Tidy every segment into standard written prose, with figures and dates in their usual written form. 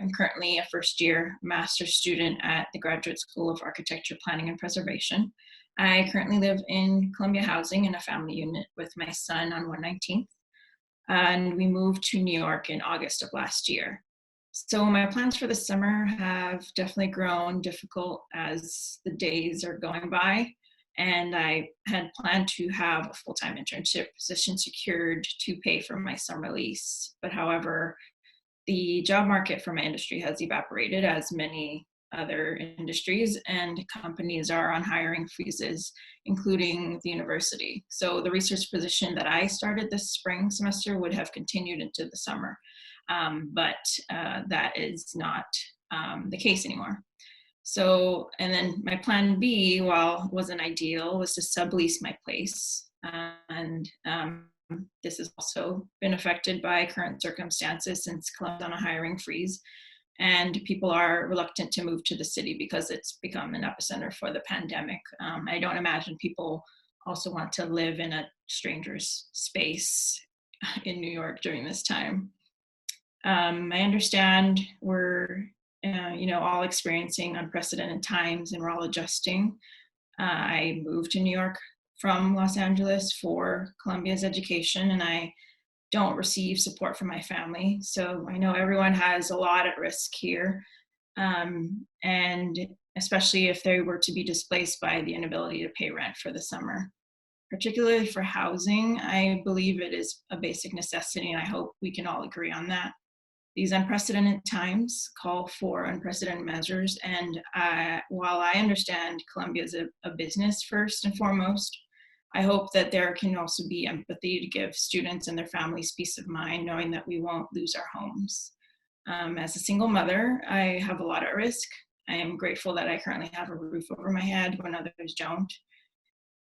I'm currently a first-year master's student at the Graduate School of Architecture, Planning, and Preservation. I currently live in Columbia Housing in a family unit with my son on 119th, and we moved to New York in August of last year. So my plans for the summer have definitely grown difficult as the days are going by, and I had planned to have a full-time internship position secured to pay for my summer lease. But however, the job market for my industry has evaporated, as many other industries, and companies are on hiring freezes, including the university. So the research position that I started this spring semester would have continued into the summer, but that is not the case anymore. So, and then my plan B, while wasn't ideal, was to sublease my place. And this has also been affected by current circumstances since Columbia's on a hiring freeze, and people are reluctant to move to the city because it's become an epicenter for the pandemic. I don't imagine people also want to live in a stranger's space in New York during this time. I understand we're all experiencing unprecedented times and we're all adjusting. I moved to New York from Los Angeles for Columbia's education, and I don't receive support from my family. So I know everyone has a lot at risk here, and especially if they were to be displaced by the inability to pay rent for the summer. Particularly for housing, I believe it is a basic necessity, and I hope we can all agree on that. These unprecedented times call for unprecedented measures, and while I understand Columbia is a business first and foremost, I hope that there can also be empathy to give students and their families peace of mind, knowing that we won't lose our homes. As a single mother, I have a lot at risk. I am grateful that I currently have a roof over my head when others don't,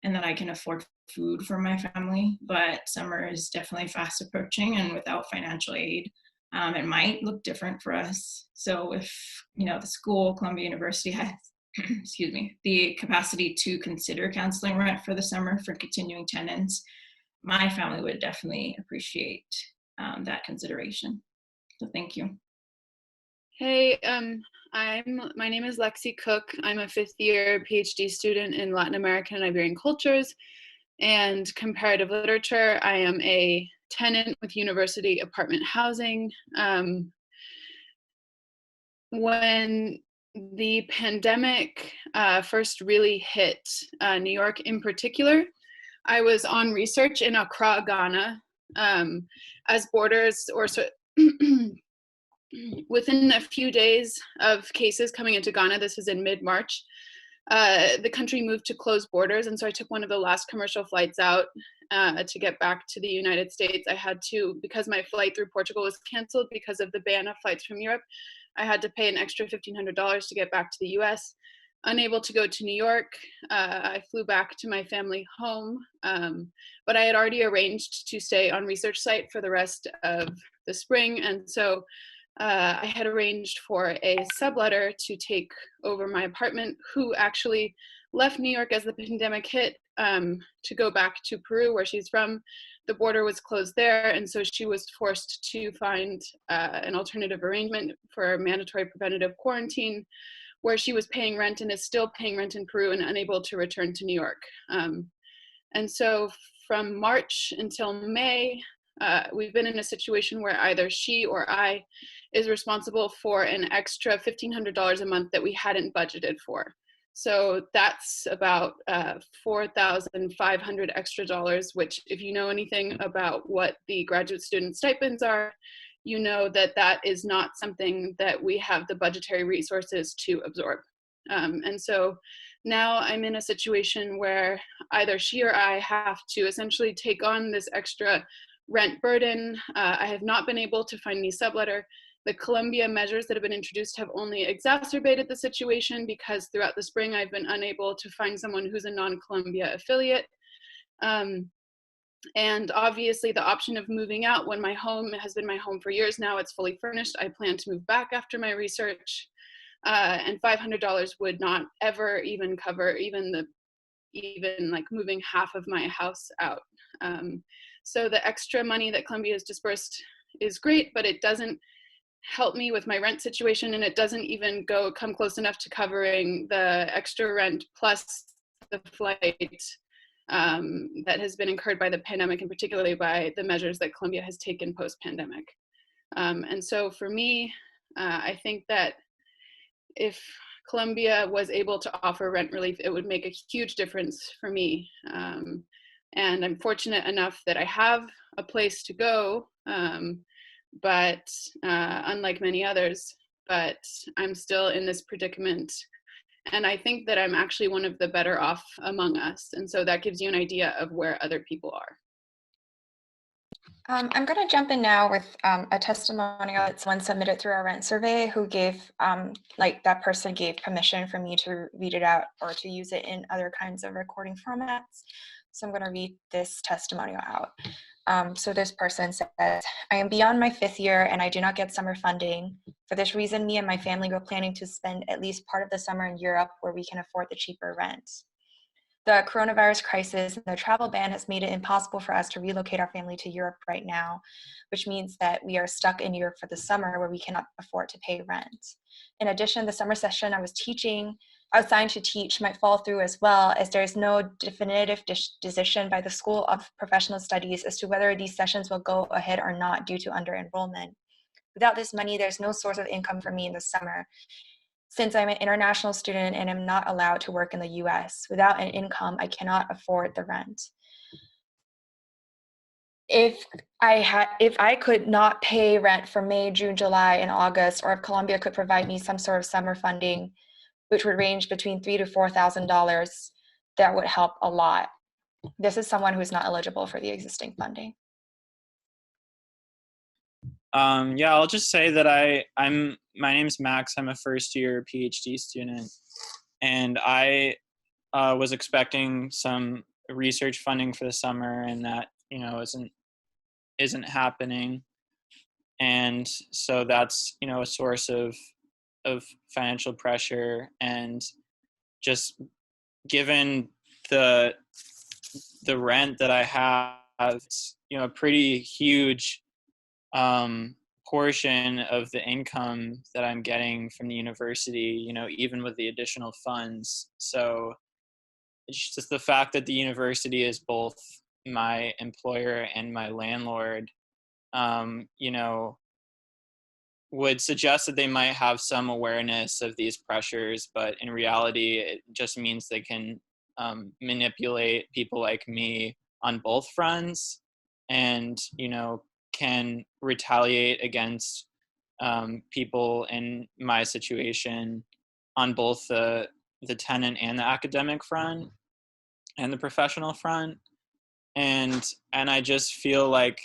and that I can afford food for my family. But summer is definitely fast approaching, and without financial aid, it might look different for us. So if the school, Columbia University, has excuse me, the capacity to consider canceling rent for the summer for continuing tenants, my family would definitely appreciate that consideration. So thank you. Hey, my name is Lexi Cook. I'm a fifth-year PhD student in Latin American and Iberian cultures and comparative literature. I am a tenant with university apartment housing. When the pandemic first really hit New York in particular, I was on research in Accra, Ghana, as borders within a few days of cases coming into Ghana. This was in mid-March. The country moved to close borders, and so I took one of the last commercial flights out to get back to the United States. I had to, because my flight through Portugal was canceled because of the ban of flights from Europe, I had to pay an extra $1,500 to get back to the US. Unable to go to New York, I flew back to my family home, but I had already arranged to stay on research site for the rest of the spring, and so I had arranged for a subletter to take over my apartment, who actually left New York as the pandemic hit to go back to Peru, where she's from. The border was closed there, and so she was forced to find an alternative arrangement for mandatory preventative quarantine, where she was paying rent and is still paying rent in Peru and unable to return to New York. And so from March until May, we've been in a situation where either she or I is responsible for an extra $1,500 a month that we hadn't budgeted for. So that's about $4,500 extra dollars, which, if you know anything about what the graduate student stipends are, you know that that is not something that we have the budgetary resources to absorb. And so now I'm in a situation where either she or I have to essentially take on this extra rent burden. I have not been able to find any subletter. The Columbia measures that have been introduced have only exacerbated the situation, because throughout the spring I've been unable to find someone who's a non-Columbia affiliate. And obviously the option of moving out when my home has been my home for years now, it's fully furnished. I plan to move back after my research, and $500 would not ever even cover even like moving half of my house out. So the extra money that Columbia has dispersed is great, but it doesn't help me with my rent situation, and it doesn't even come close enough to covering the extra rent plus the flight that has been incurred by the pandemic, and particularly by the measures that Columbia has taken post-pandemic. And so for me, I think that if Columbia was able to offer rent relief, it would make a huge difference for me. And I'm fortunate enough that I have a place to go, but unlike many others, but I'm still in this predicament. And I think that I'm actually one of the better off among us. And so that gives you an idea of where other people are. I'm going to jump in now with a testimonial that someone submitted through our rent survey who gave, that person gave permission for me to read it out or to use it in other kinds of recording formats. So I'm going to read this testimonial out. So this person says, I am beyond my 5th year and I do not get summer funding. For this reason, me and my family were planning to spend at least part of the summer in Europe where we can afford the cheaper rent. The coronavirus crisis and the travel ban has made it impossible for us to relocate our family to Europe right now, which means that we are stuck in Europe for the summer where we cannot afford to pay rent. In addition, the summer session I was assigned to teach might fall through as well, as there is no definitive decision by the School of Professional Studies as to whether these sessions will go ahead or not due to under-enrollment. Without this money, there's no source of income for me in the summer. Since I'm an international student and am not allowed to work in the US, without an income, I cannot afford the rent. If I could not pay rent for May, June, July, and August, or if Columbia could provide me some sort of summer funding, which would range between $3,000 to $4,000, that would help a lot. This is someone who is not eligible for the existing funding. Yeah, I'll just say that my name's Max. I'm a first-year PhD student, and I was expecting some research funding for the summer, and that isn't happening, and so that's a source of financial pressure. And just given the rent that I have, it's a pretty huge portion of the income that I'm getting from the university, even with the additional funds. So it's just the fact that the university is both my employer and my landlord, would suggest that they might have some awareness of these pressures, but in reality, it just means they can manipulate people like me on both fronts, and can retaliate against people in my situation on both the tenant and the academic front and the professional front. And I just feel like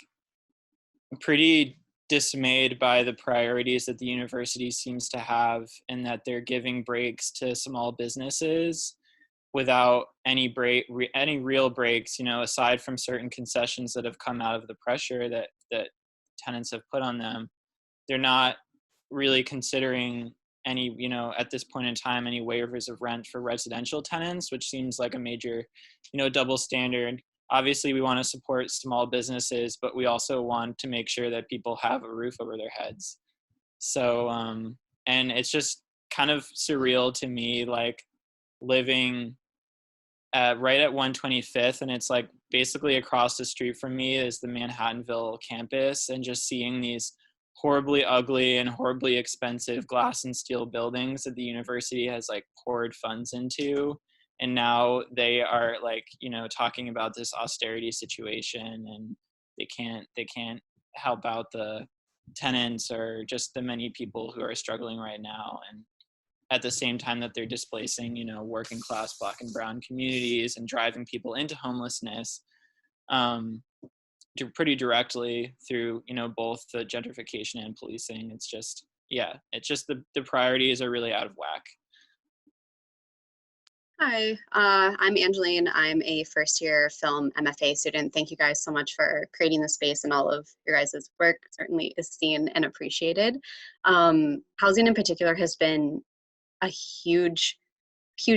pretty dismayed by the priorities that the university seems to have, and that they're giving breaks to small businesses without any real breaks, aside from certain concessions that have come out of the pressure that tenants have put on them. They're not really considering any, at this point in time, any waivers of rent for residential tenants, which seems like a major, double standard. Obviously, we want to support small businesses, but we also want to make sure that people have a roof over their heads. So, and it's just kind of surreal to me, like living right at 125th, and it's like basically across the street from me is the Manhattanville campus, and just seeing these horribly ugly and horribly expensive glass and steel buildings that the university has like poured funds into. And now they are like, talking about this austerity situation, and they can't help out the tenants or just the many people who are struggling right now. And at the same time that they're displacing, working class Black and brown communities and driving people into homelessness, pretty directly through, both the gentrification and policing. It's just, the priorities are really out of whack. Hi, I'm Angeline. I'm a first-year film MFA student. Thank you guys so much for creating the space, and all of your guys' work certainly is seen and appreciated. Housing in particular has been a huge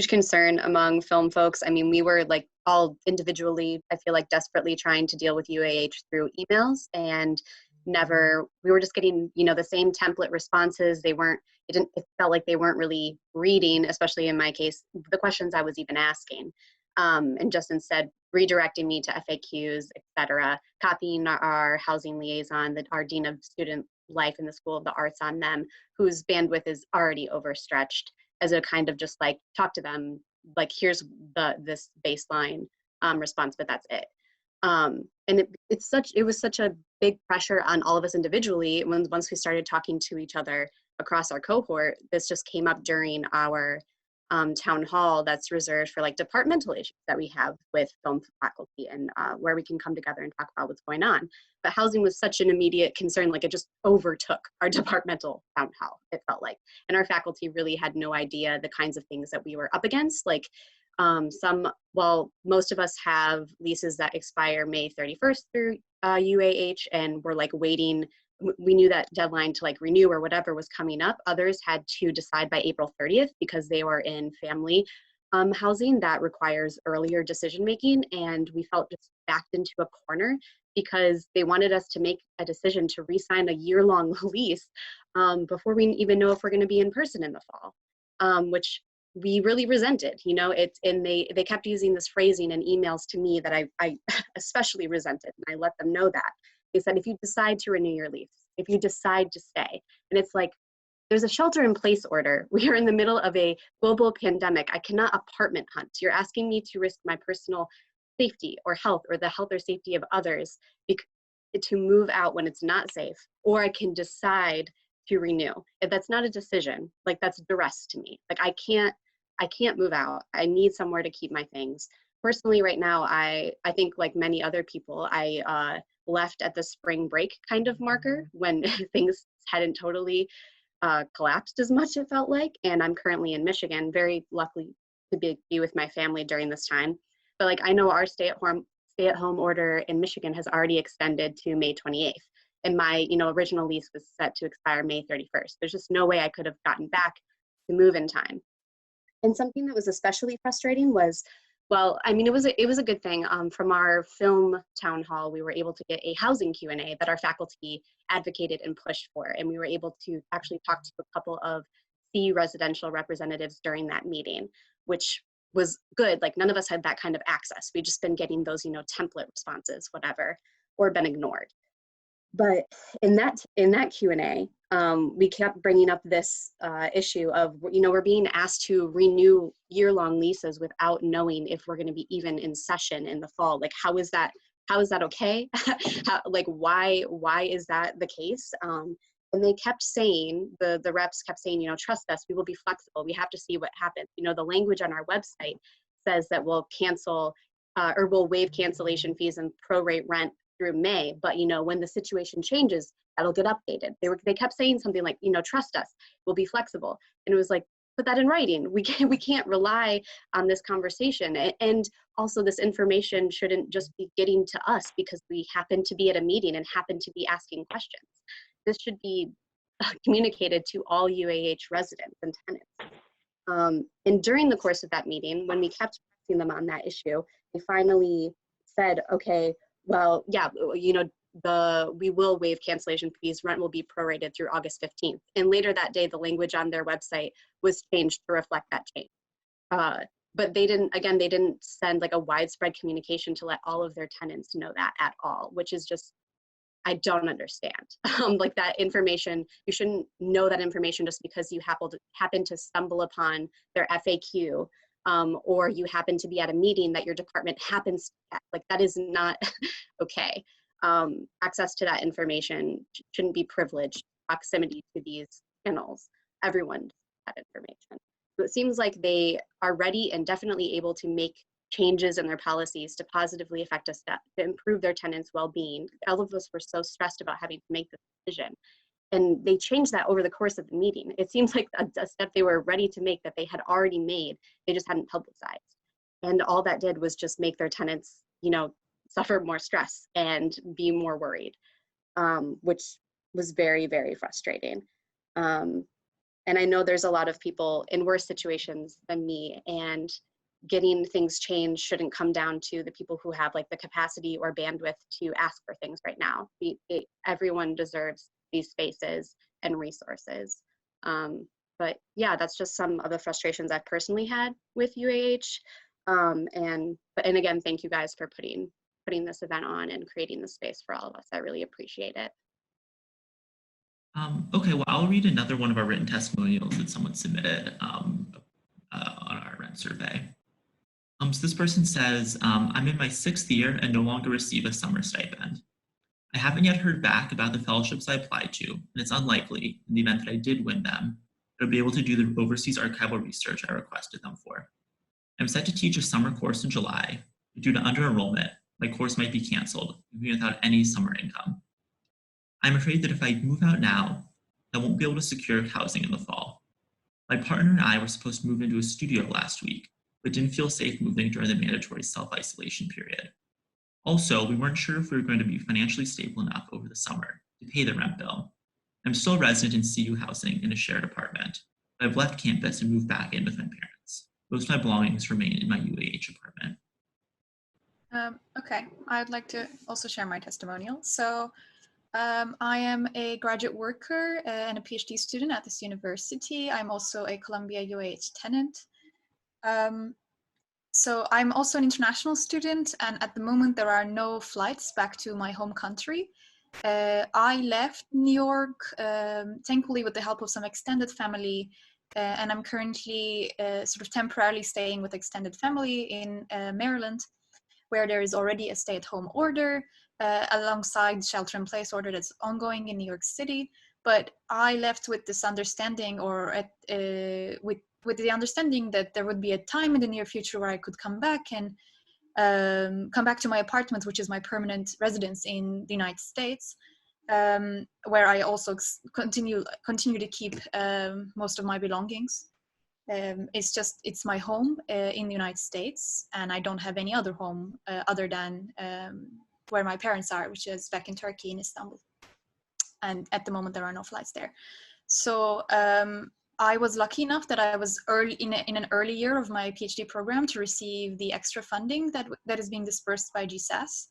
concern among film folks. I mean, we were like all individually, I feel like, desperately trying to deal with UAH through emails, and we were just getting, you know, the same template responses. It felt like they weren't really reading, especially in my case, the questions I was even asking. And just instead redirecting me to FAQs, et cetera, copying our housing liaison, our Dean of Student Life in the School of the Arts on them, whose bandwidth is already overstretched, as a kind of just like, talk to them, like, here's this baseline response, but that's it. And it was such a big pressure on all of us individually. Once we started talking to each other across our cohort, this just came up during our town hall that's reserved for like departmental issues that we have with film faculty, and where we can come together and talk about what's going on. But housing was such an immediate concern, like it just overtook our departmental town hall, it felt like. And our faculty really had no idea the kinds of things that we were up against. Like most of us have leases that expire May 31st through UAH, and we're like waiting. We knew that deadline to like renew or whatever was coming up. Others had to decide by April 30th because they were in family housing that requires earlier decision making. And we felt just backed into a corner because they wanted us to make a decision to re-sign a year-long lease before we even know if we're going to be in person in the fall, which we really resented. You know, they kept using this phrasing in emails to me that I especially resented, and I let them know that. They said, if you decide to renew your lease, if you decide to stay, and it's like, there's a shelter in place order. We are in the middle of a global pandemic. I cannot apartment hunt. You're asking me to risk my personal safety or health or the health or safety of others to move out when it's not safe, or I can decide to renew. If that's not a decision, like that's duress to me. Like I can't move out. I need somewhere to keep my things. Personally, right now, I think like many other people, I left at the spring break kind of marker when things hadn't totally collapsed as much, it felt like. And I'm currently in Michigan, very lucky to be with my family during this time. But like I know our stay-at-home order in Michigan has already extended to May 28th. And my original lease was set to expire May 31st. There's just no way I could have gotten back to move in time. And something that was especially frustrating was, well, I mean, it was a good thing. From our film town hall, we were able to get a housing Q&A that our faculty advocated and pushed for. And we were able to actually talk to a couple of C residential representatives during that meeting, which was good. Like none of us had that kind of access. We'd just been getting those, template responses, whatever, or been ignored. But in that Q&A, we kept bringing up this issue of, we're being asked to renew year-long leases without knowing if we're going to be even in session in the fall. Like, how is that okay? Why is that the case? And they kept saying, the reps kept saying, trust us, we will be flexible. We have to see what happens. The language on our website says that we'll cancel or we'll waive cancellation fees and prorate rent through May, but when the situation changes, that'll get updated. They kept saying something like, trust us, we'll be flexible. And it was like, put that in writing. We can't rely on this conversation. And also this information shouldn't just be getting to us because we happen to be at a meeting and happen to be asking questions. This should be communicated to all UAH residents and tenants. And during the course of that meeting, when we kept pressing them on that issue, they finally said, okay, well, yeah, we will waive cancellation fees. Rent will be prorated through August 15th. And later that day, the language on their website was changed to reflect that change. But they didn't send like a widespread communication to let all of their tenants know that at all, which is just, I don't understand. Like that information, you shouldn't know that information just because you happen to stumble upon their FAQ. Or you happen to be at a meeting that your department happens to be at. Like that is not okay. Access to that information shouldn't be privileged. Proximity to these channels, everyone has that information. So it seems like they are ready and definitely able to make changes in their policies to positively affect us, to improve their tenants' well-being. All of us were so stressed about having to make this decision. And they changed that over the course of the meeting. It seems like a step they were ready to make that they had already made, they just hadn't publicized. And all that did was just make their tenants, suffer more stress and be more worried, which was very, very frustrating. And I know there's a lot of people in worse situations than me, and getting things changed shouldn't come down to the people who have like the capacity or bandwidth to ask for things right now. Everyone deserves these spaces and resources. But yeah, that's just some of the frustrations I've personally had with UAH. And again, thank you guys for putting this event on and creating the space for all of us. I really appreciate it. Okay, well, I'll read another one of our written testimonials that someone submitted on our rent survey. So this person says, I'm in my 6th year and no longer receive a summer stipend. I haven't yet heard back about the fellowships I applied to, and it's unlikely, in the event that I did win them, that I'll be able to do the overseas archival research I requested them for. I'm set to teach a summer course in July, but due to under-enrollment, my course might be canceled, even without any summer income. I'm afraid that if I move out now, I won't be able to secure housing in the fall. My partner and I were supposed to move into a studio last week, but didn't feel safe moving during the mandatory self-isolation period. Also, we weren't sure if we were going to be financially stable enough over the summer to pay the rent bill. I'm still a resident in CU housing in a shared apartment, but I've left campus and moved back in with my parents. Most of my belongings remain in my UAH apartment. Okay, I'd like to also share my testimonial. So I am a graduate worker and a PhD student at this university. I'm also a Columbia UAH tenant. So I'm also an international student, and at the moment there are no flights back to my home country. I left New York, thankfully with the help of some extended family, and I'm currently sort of temporarily staying with extended family in Maryland, where there is already a stay-at-home order alongside shelter-in-place order that's ongoing in New York City. But I left with this understanding, or with the understanding that there would be a time in the near future where I could come back and come back to my apartment, which is my permanent residence in the United States, where I also continue to keep most of my belongings. It's my home in the United States, and I don't have any other home other than where my parents are, which is back in Turkey, in Istanbul. And at the moment, there are no flights there. So I was lucky enough that I was in an early year of my PhD program to receive the extra funding that is being dispersed by GSAS.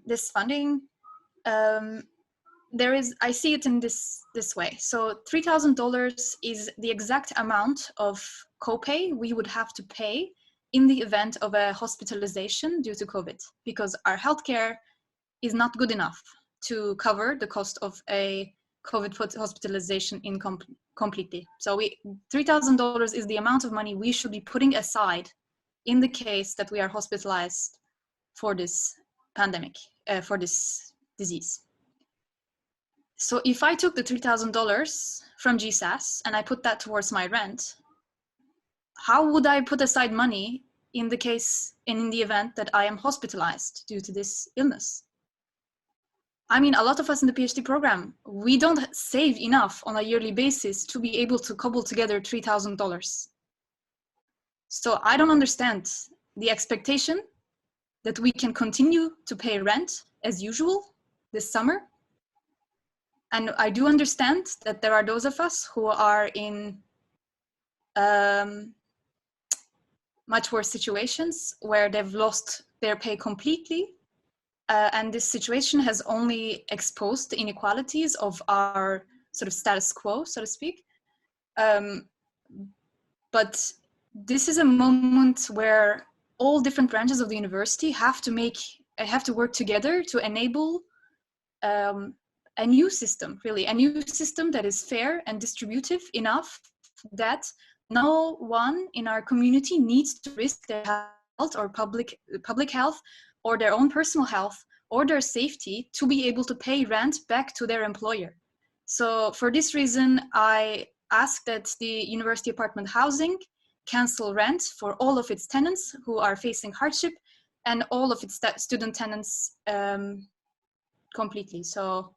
This funding, I see it in this way. So $3,000 is the exact amount of copay we would have to pay in the event of a hospitalization due to COVID, because our healthcare is not good enough to cover the cost of a COVID hospitalization completely. So $3,000 is the amount of money we should be putting aside in the case that we are hospitalized for this pandemic, for this disease. So if I took the $3,000 from GSAS and I put that towards my rent, how would I put aside money in the case and in the event that I am hospitalized due to this illness? I mean, a lot of us in the PhD program, we don't save enough on a yearly basis to be able to cobble together $3,000. So I don't understand the expectation that we can continue to pay rent as usual this summer. And I do understand that there are those of us who are in much worse situations where they've lost their pay completely. And this situation has only exposed the inequalities of our sort of status quo, so to speak. But this is a moment where all different branches of the university have to work together to enable a new system, really, a new system that is fair and distributive enough that no one in our community needs to risk their health or public health or their own personal health or their safety to be able to pay rent back to their employer. So for this reason, I ask that the university apartment housing cancel rent for all of its tenants who are facing hardship and all of its student tenants completely. So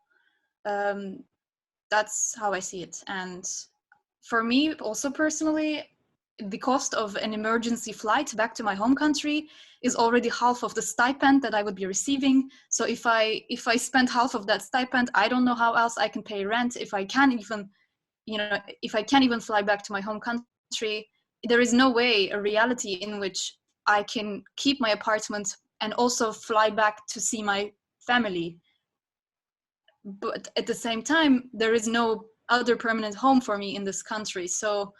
that's how I see it. And for me also personally, the cost of an emergency flight back to my home country is already half of the stipend that I would be receiving. So if I spend half of that stipend, I don't know how else I can pay rent if I can't even fly back to my home country. there is no way, a reality in which I can keep my apartment and also fly back to see my family. But at the same time, there is no other permanent home for me in this country. So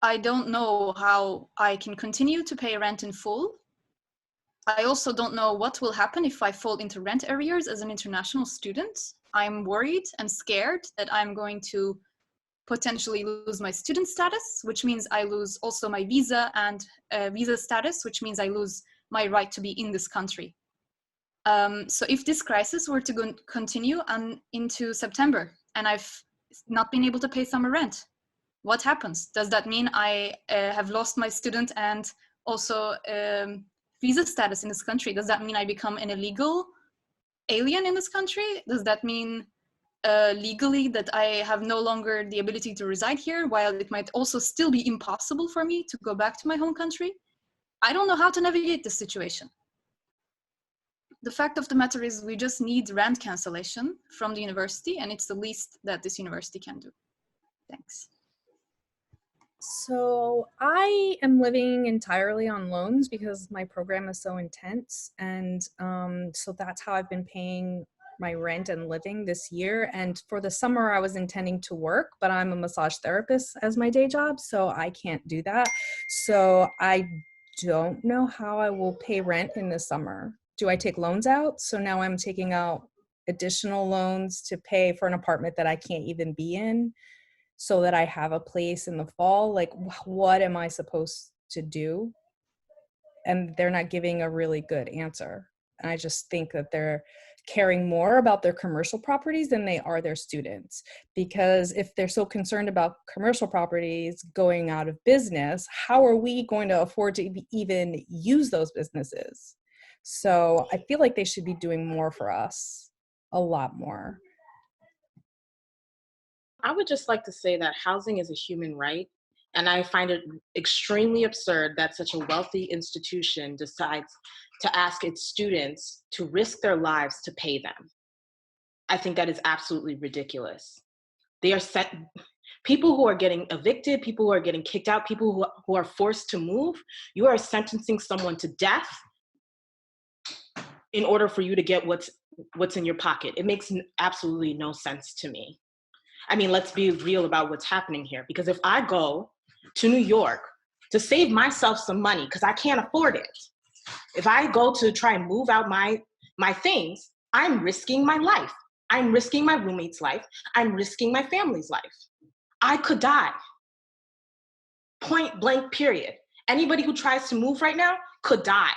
I don't know how I can continue to pay rent in full. I also don't know what will happen if I fall into rent arrears as an international student. I'm worried and scared that I'm going to potentially lose my student status, which means I lose also my visa and visa status, which means I lose my right to be in this country. So if this crisis were to continue into September and I've not been able to pay summer rent, what happens? Does that mean I have lost my student and also visa status in this country? Does that mean I become an illegal alien in this country? Does that mean legally that I have no longer the ability to reside here, while it might also still be impossible for me to go back to my home country? I don't know how to navigate this situation. The fact of the matter is we just need rent cancellation from the university, and it's the least that this university can do. Thanks. So I am living entirely on loans because my program is so intense. And so that's how I've been paying my rent and living this year. And for the summer, I was intending to work, but I'm a massage therapist as my day job, so I can't do that. So I don't know how I will pay rent in the summer. Do I take loans out? So now I'm taking out additional loans to pay for an apartment that I can't even be in, so that I have a place in the fall. Like, what am I supposed to do? And they're not giving a really good answer. And I just think that they're caring more about their commercial properties than they are their students. Because if they're so concerned about commercial properties going out of business, how are we going to afford to even use those businesses? So I feel like they should be doing more for us, a lot more. I would just like to say that housing is a human right, and I find it extremely absurd that such a wealthy institution decides to ask its students to risk their lives to pay them. I think that is absolutely ridiculous. They are people who are getting evicted, people who are getting kicked out, people who are forced to move. You are sentencing someone to death in order for you to get what's in your pocket. It makes absolutely no sense to me. I mean, let's be real about what's happening here. Because if I go to New York to save myself some money, because I can't afford it, if I go to try and move out my things, I'm risking my life. I'm risking my roommate's life. I'm risking my family's life. I could die. Point blank, period. Anybody who tries to move right now could die.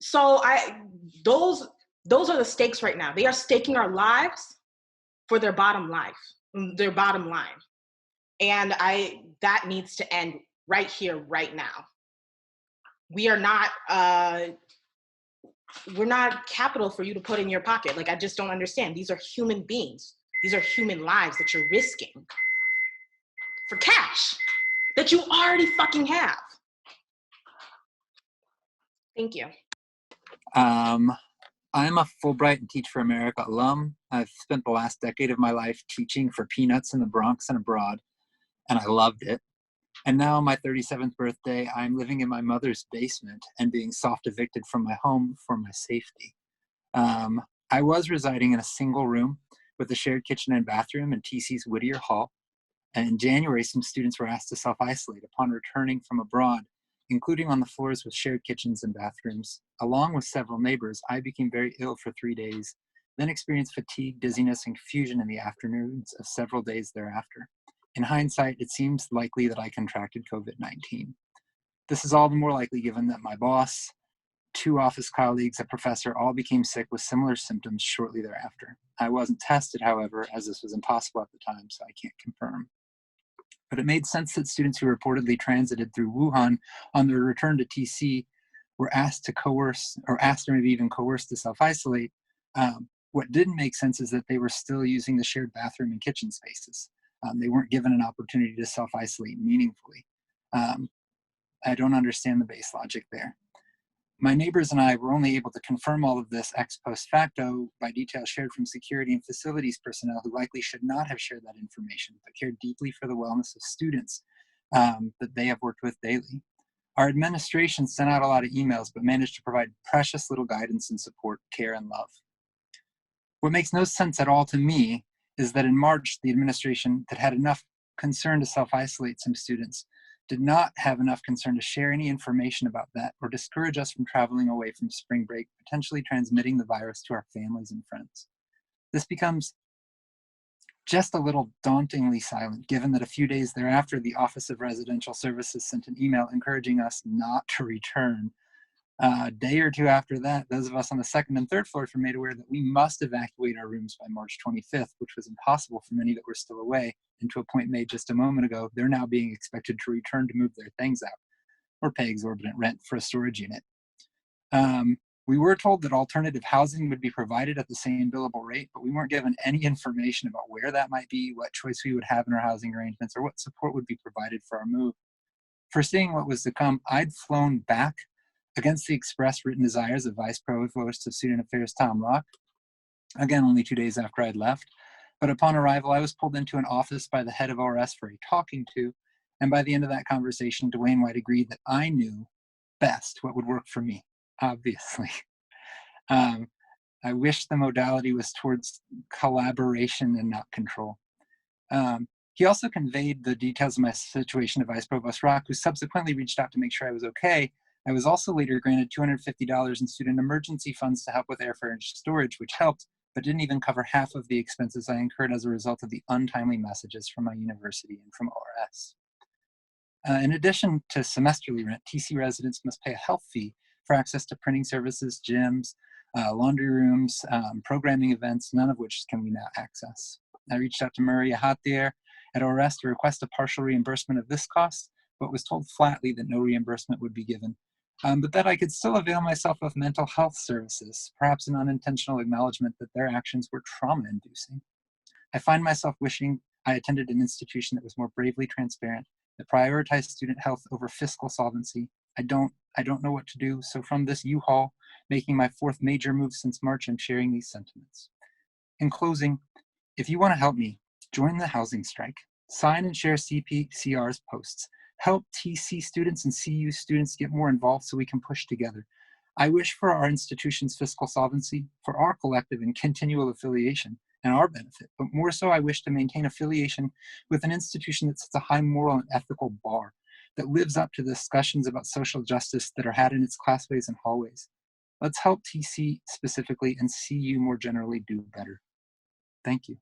So those are the stakes right now. They are staking our lives for their bottom line. And that needs to end right here, right now. We are not, we're not capital for you to put in your pocket. Like, I just don't understand. These are human beings. These are human lives that you're risking for cash that you already fucking have. Thank you. I'm a Fulbright and Teach for America alum. I've spent the last decade of my life teaching for peanuts in the Bronx and abroad, and I loved it. And now on my 37th birthday, I'm living in my mother's basement and being soft evicted from my home for my safety. I was residing in a single room with a shared kitchen and bathroom in TC's Whittier Hall. And in January, some students were asked to self-isolate upon returning from abroad, including on the floors with shared kitchens and bathrooms. Along with several neighbors, I became very ill for 3 days, then experienced fatigue, dizziness, and confusion in the afternoons of several days thereafter. In hindsight, it seems likely that I contracted COVID-19. This is all the more likely given that my boss, 2 office colleagues, a professor, all became sick with similar symptoms shortly thereafter. I wasn't tested, however, as this was impossible at the time, so I can't confirm. But it made sense that students who reportedly transited through Wuhan on their return to TC were asked to coerce, or asked or maybe even coerced to self-isolate. What didn't make sense is that they were still using the shared bathroom and kitchen spaces. They weren't given an opportunity to self-isolate meaningfully. I don't understand the base logic there. My neighbors and I were only able to confirm all of this ex post facto by details shared from security and facilities personnel who likely should not have shared that information, but cared deeply for the wellness of students that they have worked with daily. Our administration sent out a lot of emails, but managed to provide precious little guidance and support, care, and love. What makes no sense at all to me is that in March, the administration that had enough concern to self-isolate some students did not have enough concern to share any information about that or discourage us from traveling away from spring break, potentially transmitting the virus to our families and friends. This becomes just a little dauntingly silent, given that a few days thereafter, the Office of Residential Services sent an email encouraging us not to return. A day or two after that, those of us on the second and third floors were made aware that we must evacuate our rooms by March 25th, which was impossible for many that were still away. And to a point made just a moment ago, they're now being expected to return to move their things out or pay exorbitant rent for a storage unit. We were told that alternative housing would be provided at the same billable rate, but we weren't given any information about where that might be, what choice we would have in our housing arrangements, or what support would be provided for our move. Foreseeing what was to come, I'd flown back against the express written desires of Vice Provost of Student Affairs Tom Rock, again only 2 days after I'd left. But upon arrival, I was pulled into an office by the head of ORS for a talking to, and by the end of that conversation, Dwayne White agreed that I knew best what would work for me, obviously. I wish the modality was towards collaboration and not control. He also conveyed the details of my situation to Vice Provost Rock, who subsequently reached out to make sure I was okay. I was also later granted $250 in student emergency funds to help with airfare and storage, which helped, but didn't even cover half of the expenses I incurred as a result of the untimely messages from my university and from ORS. In addition to semesterly rent, TC residents must pay a health fee for access to printing services, gyms, laundry rooms, programming events, none of which can we now access. I reached out to Maria Hatier at ORS to request a partial reimbursement of this cost, but was told flatly that no reimbursement would be given, but that I could still avail myself of mental health services, perhaps an unintentional acknowledgement that their actions were trauma-inducing. I find myself wishing I attended an institution that was more bravely transparent, that prioritized student health over fiscal solvency. I don't know what to do, so from this U-Haul, making my fourth major move since March, I'm sharing these sentiments. In closing, if you want to help me, join the housing strike. Sign and share CPCR's posts. Help TC students and CU students get more involved so we can push together. I wish for our institution's fiscal solvency, for our collective and continual affiliation, and our benefit, but more so I wish to maintain affiliation with an institution that sets a high moral and ethical bar, that lives up to the discussions about social justice that are had in its classways and hallways. Let's help TC specifically and CU more generally do better. Thank you.